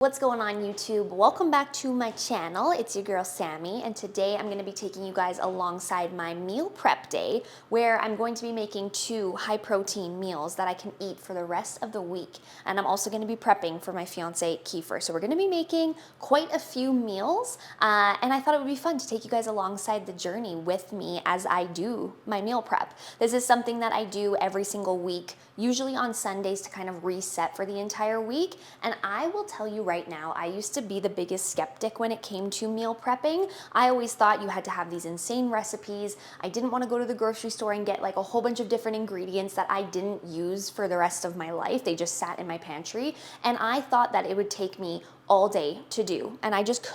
What's going on YouTube? Welcome back to my channel. It's your girl Sammy, and today I'm going to be taking you guys alongside my meal prep day where I'm going to be making 2 high protein meals that I can eat for the rest of the week. And I'm also going to be prepping for my fiance Kiefer. So we're going to be making quite a few meals and I thought it would be fun to take you guys alongside the journey with me as I do my meal prep. This is something that I do every single week, usually on Sundays to kind of reset for the entire week. And I will tell you right now, I used to be the biggest skeptic when it came to meal prepping. I always thought you had to have these insane recipes. I didn't want to go to the grocery store and get like a whole bunch of different ingredients that I didn't use for the rest of my life. They just sat in my pantry. And I thought that it would take me all day to do. And I just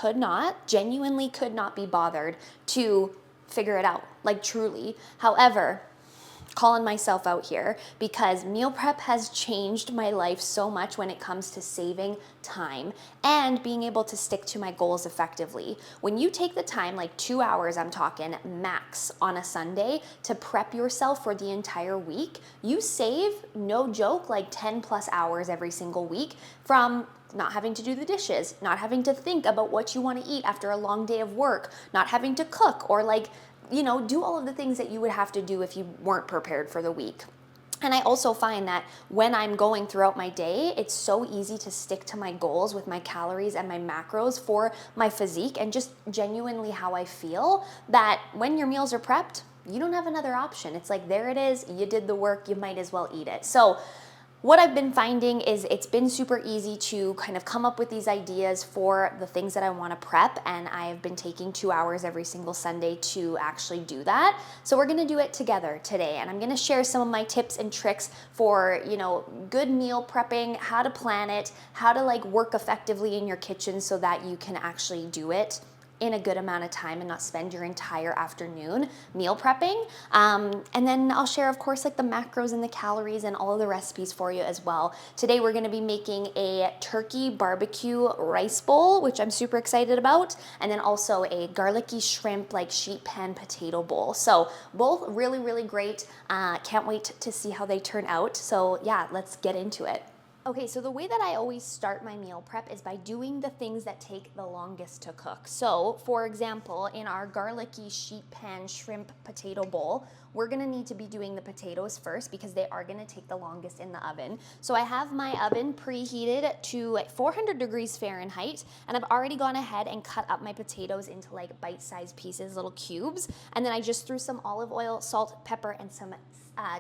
genuinely could not be bothered to figure it out, like truly. However, calling myself out here because meal prep has changed my life so much when it comes to saving time and being able to stick to my goals effectively. When you take the time, like 2 hours, I'm talking max on a Sunday, to prep yourself for the entire week, you save, no joke, like 10 plus hours every single week from not having to do the dishes, not having to think about what you want to eat after a long day of work, not having to cook or do all of the things that you would have to do if you weren't prepared for the week. And I also find that when I'm going throughout my day, it's so easy to stick to my goals with my calories and my macros for my physique and just genuinely how I feel, that when your meals are prepped, you don't have another option. It's like, there it is, you did the work, you might as well eat it. So what I've been finding is it's been super easy to kind of come up with these ideas for the things that I want to prep, and I have been taking 2 hours every single Sunday to actually do that. So we're going to do it together today, and I'm going to share some of my tips and tricks for, good meal prepping, how to plan it, how to work effectively in your kitchen so that you can actually do it in a good amount of time and not spend your entire afternoon meal prepping. And then I'll share, of course, the macros and the calories and all of the recipes for you as well. Today we're gonna be making a turkey barbecue rice bowl, which I'm super excited about, and then also a garlicky shrimp sheet pan potato bowl. So both really, really great. Can't wait to see how they turn out. So yeah, let's get into it. Okay, so the way that I always start my meal prep is by doing the things that take the longest to cook. So, for example, in our garlicky sheet pan shrimp potato bowl, we're gonna need to be doing the potatoes first because they are gonna take the longest in the oven. So I have my oven preheated to 400 degrees Fahrenheit, and I've already gone ahead and cut up my potatoes into bite-sized pieces, little cubes, and then I just threw some olive oil, salt, pepper, and some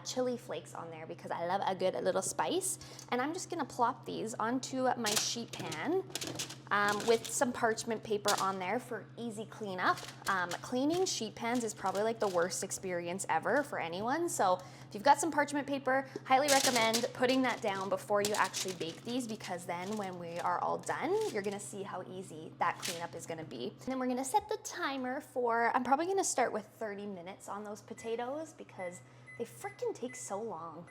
chili flakes on there because I love a good little spice. And I'm just gonna plop these onto my sheet pan with some parchment paper on there for easy cleanup. Cleaning sheet pans is probably the worst experience ever for anyone. So if you've got some parchment paper, highly recommend putting that down before you actually bake these, because then when we are all done, you're gonna see how easy that cleanup is gonna be. And then we're gonna set the timer for, I'm probably gonna start with 30 minutes on those potatoes because they freaking take so long.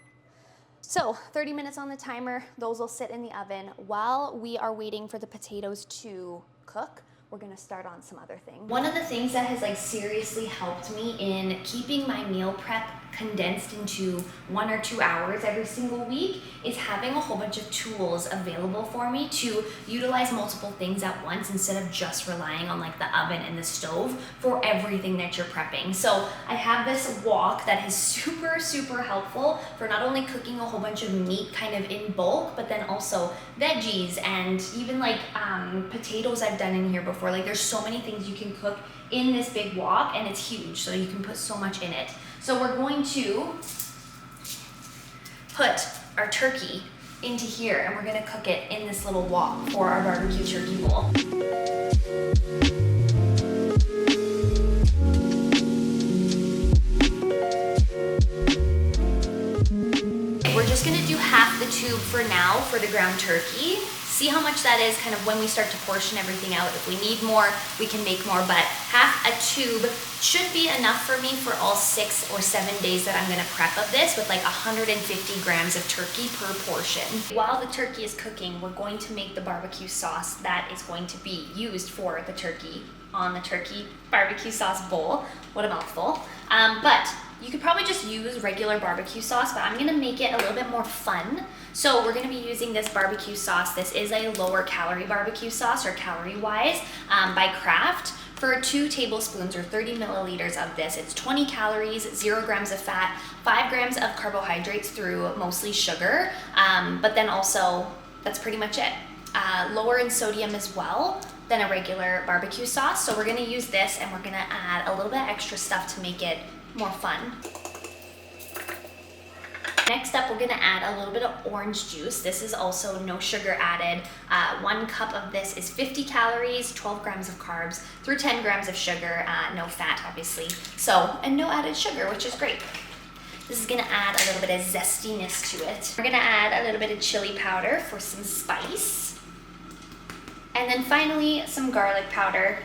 So 30 minutes on the timer, those will sit in the oven. While we are waiting for the potatoes to cook, we're gonna start on some other things. One of the things that has seriously helped me in keeping my meal prep condensed into 1 or 2 hours every single week is having a whole bunch of tools available for me to utilize multiple things at once instead of just relying on the oven and the stove for everything that you're prepping. So I have this wok that is super, super helpful for not only cooking a whole bunch of meat kind of in bulk, but then also veggies and even potatoes I've done in here before. There's so many things you can cook in this big wok, and it's huge, so you can put so much in it. So we're going to put our turkey into here, and we're gonna cook it in this little wok for our barbecue turkey bowl. We're just gonna do half the tube for now for the ground turkey. See how much that is kind of when we start to portion everything out. If we need more, we can make more, but half a tube should be enough for me for all 6 or 7 days that I'm gonna prep of this, with 150 grams of turkey per portion. While the turkey is cooking, we're going to make the barbecue sauce that is going to be used for the turkey on the turkey barbecue sauce bowl. What a mouthful. But You could probably just use regular barbecue sauce, but I'm gonna make it a little bit more fun. So we're gonna be using this barbecue sauce. This is a lower calorie barbecue sauce, or calorie-wise, by Kraft. For 2 tablespoons or 30 milliliters of this, it's 20 calories, 0 grams of fat, 5 grams of carbohydrates through mostly sugar, but then also, that's pretty much it. Lower in sodium as well than a regular barbecue sauce. So we're gonna use this, and we're gonna add a little bit extra stuff to make it more fun. Next up, we're gonna add a little bit of orange juice. This is also no sugar added. 1 cup of this is 50 calories, 12 grams of carbs, through 10 grams of sugar, no fat obviously. So, and no added sugar, which is great. This is gonna add a little bit of zestiness to it. We're gonna add a little bit of chili powder for some spice. And then finally, some garlic powder.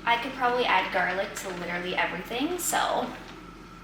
I could probably add garlic to literally everything, so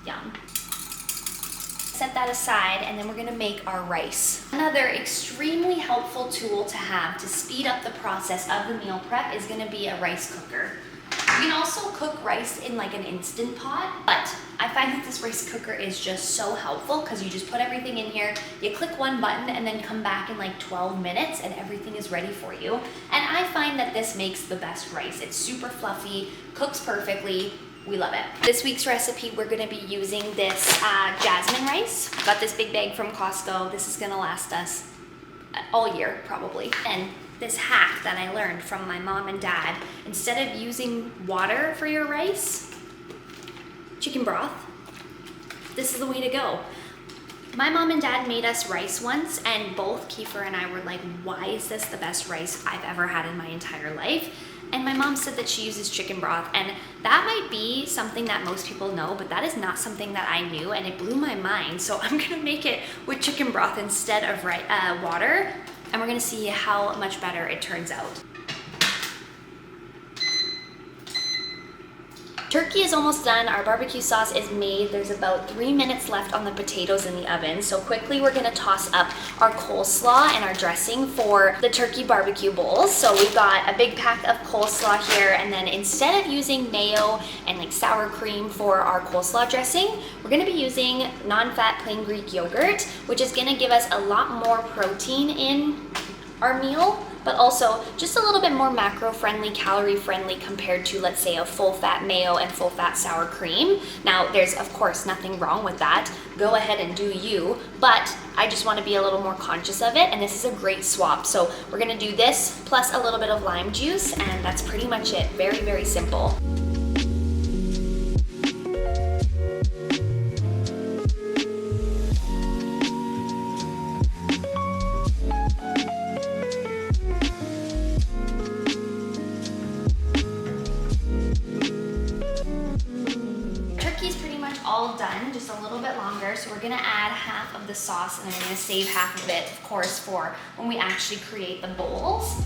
yum. Set that aside, and then we're gonna make our rice. Another extremely helpful tool to have to speed up the process of the meal prep is gonna be a rice cooker. You can also cook rice in like an Instant Pot, but I find that this rice cooker is just so helpful because you just put everything in here, you click one button, and then come back in like 12 minutes and everything is ready for you. And I find that this makes the best rice. It's super fluffy, cooks perfectly. We love it. This week's recipe, we're gonna be using this Jasmine Rice. Got this big bag from Costco. This is gonna last us all year, probably. And this hack that I learned from my mom and dad, instead of using water for your rice, chicken broth, this is the way to go. My mom and dad made us rice once, and both Kiefer and I were like, why is this the best rice I've ever had in my entire life? And my mom said that she uses chicken broth, and that might be something that most people know, but that is not something that I knew, and it blew my mind. So I'm gonna make it with chicken broth instead of water, and we're gonna see how much better it turns out. Turkey is almost done. Our barbecue sauce is made. There's about 3 minutes left on the potatoes in the oven. So quickly we're gonna toss up our coleslaw and our dressing for the turkey barbecue bowls. So we've got a big pack of coleslaw here, and then instead of using mayo and like sour cream for our coleslaw dressing, we're gonna be using non-fat plain Greek yogurt, which is gonna give us a lot more protein in our meal, but also just a little bit more macro-friendly, calorie-friendly compared to, let's say, a full-fat mayo and full-fat sour cream. Now, there's, of course, nothing wrong with that. Go ahead and do you, but I just want to be a little more conscious of it, and this is a great swap. So we're gonna do this plus a little bit of lime juice, and that's pretty much it. Very, very simple. All done, just a little bit longer. So we're gonna add half of the sauce, and then we're gonna save half of it, of course, for when we actually create the bowls.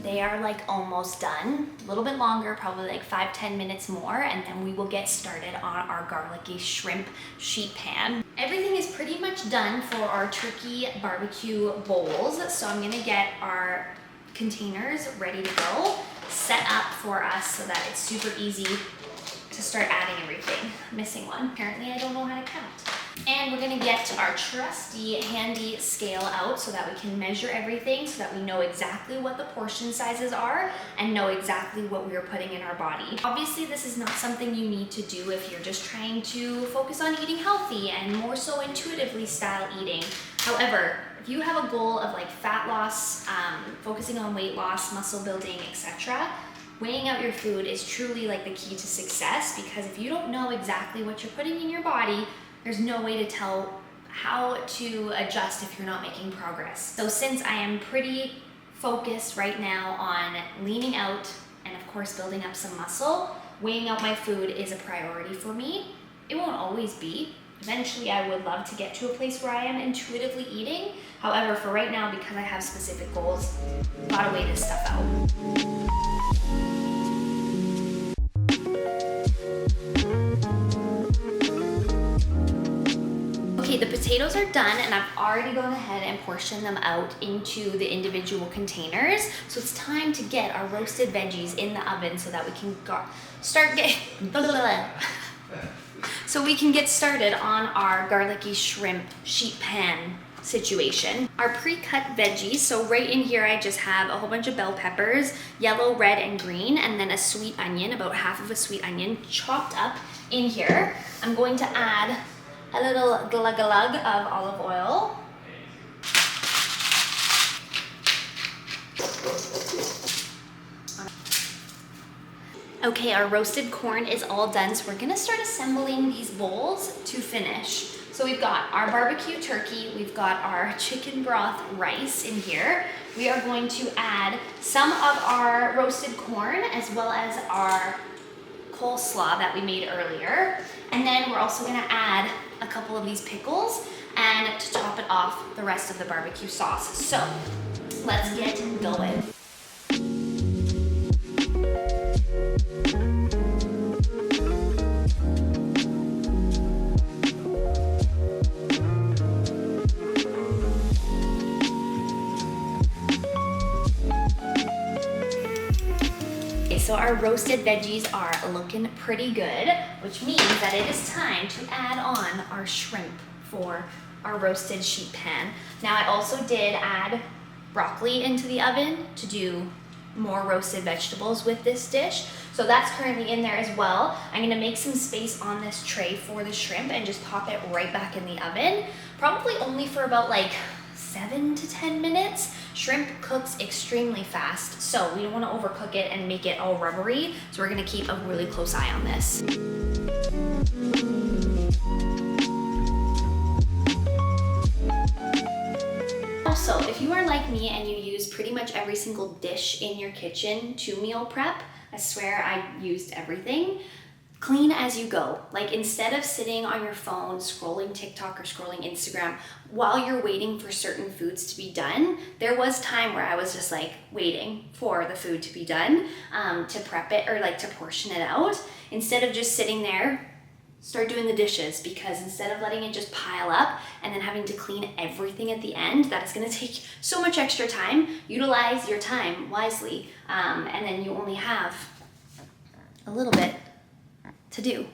They are like almost done. A little bit longer, probably like 5-10 minutes more, and then we will get started on our garlicky shrimp sheet pan. Everything is pretty much done for our turkey barbecue bowls. So I'm gonna get our containers ready to go, set up for us so that it's super easy to start adding everything. I'm missing one. Apparently I don't know how to count. And we're gonna get our trusty handy scale out so that we can measure everything, so that we know exactly what the portion sizes are and know exactly what we are putting in our body. Obviously, this is not something you need to do if you're just trying to focus on eating healthy and more so intuitively style eating. However, if you have a goal of like fat loss, focusing on weight loss, muscle building, etc., weighing out your food is truly like the key to success, because if you don't know exactly what you're putting in your body, there's no way to tell how to adjust if you're not making progress. So since I am pretty focused right now on leaning out and of course building up some muscle, weighing out my food is a priority for me. It won't always be. Eventually, I would love to get to a place where I am intuitively eating. However, for right now, because I have specific goals, gotta weigh this stuff out. Okay, the potatoes potatoes are done and I've already gone ahead and portioned them out into the individual containers. So it's time to get our roasted veggies in the oven so that we can get started on our garlicky shrimp sheet pan situation. Our pre-cut veggies, so right in here I just have a whole bunch of bell peppers, yellow, red, and green, and then a sweet onion, about half of a sweet onion chopped up in here. I'm going to add a little glug of olive oil. Okay, our roasted corn is all done, so we're gonna start assembling these bowls to finish. So we've got our barbecue turkey, we've got our chicken broth rice in here. We are going to add some of our roasted corn as well as our coleslaw that we made earlier. And then we're also gonna add a couple of these pickles and to top it off, the rest of the barbecue sauce. So let's get going. So our roasted veggies are looking pretty good, which means that it is time to add on our shrimp for our roasted sheet pan. Now I also did add broccoli into the oven to do more roasted vegetables with this dish. So that's currently in there as well. I'm gonna make some space on this tray for the shrimp and just pop it right back in the oven, probably only for about like 7 to 10 minutes. Shrimp cooks extremely fast, so we don't want to overcook it and make it all rubbery, so we're going to keep a really close eye on this. Also, if you are like me and you use pretty much every single dish in your kitchen to meal prep, I swear I used everything. Clean as you go. Like, instead of sitting on your phone scrolling TikTok or scrolling Instagram while you're waiting for certain foods to be done, there was time where I was just like waiting for the food to be done to prep it or like to portion it out. Instead of just sitting there, start doing the dishes, because instead of letting it just pile up and then having to clean everything at the end, that is going to take so much extra time. Utilize your time wisely, and then you only have a little bit to do.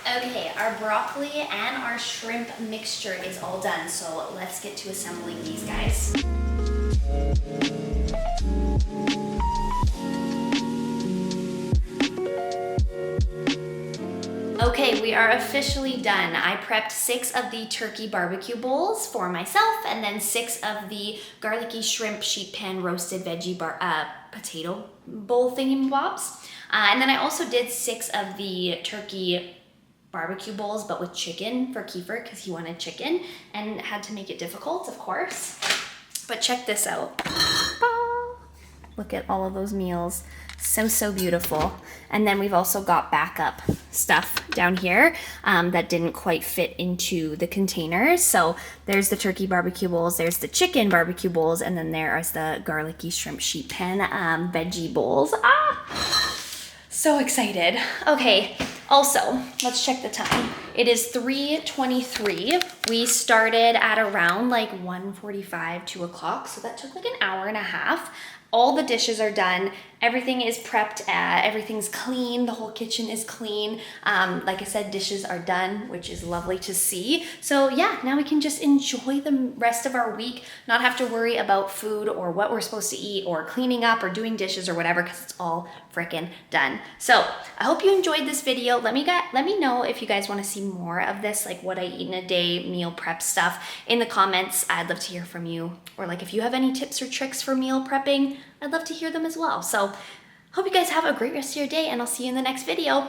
Okay, our broccoli and our shrimp mixture is all done, so let's get to assembling these guys. Okay, we are officially done. I prepped 6 of the turkey barbecue bowls for myself and then 6 of the garlicky shrimp sheet pan roasted veggie potato bowl thingy-bobs. And then I also did 6 of the turkey barbecue bowls, but with chicken for Kiefer, because he wanted chicken and had to make it difficult, of course. But check this out. Look at all of those meals. So beautiful. And then we've also got backup stuff down here that didn't quite fit into the containers. So there's the turkey barbecue bowls, there's the chicken barbecue bowls, and then there is the garlicky shrimp sheet pan veggie bowls. So excited. Okay, also, let's check the time. It is 3:23. We started at around like 1:45, 2 o'clock, so that took like an hour and a half. All the dishes are done. Everything is prepped. Everything's clean. The whole kitchen is clean. Like I said, dishes are done, which is lovely to see. So yeah, now we can just enjoy the rest of our week, not have to worry about food or what we're supposed to eat or cleaning up or doing dishes or whatever, because it's all freaking done. So I hope you enjoyed this video. Let me know if you guys want to see more of this, like what I eat in a day, meal prep stuff in the comments. I'd love to hear from you. Or like if you have any tips or tricks for meal prepping, I'd love to hear them as well. So hope you guys have a great rest of your day, and I'll see you in the next video.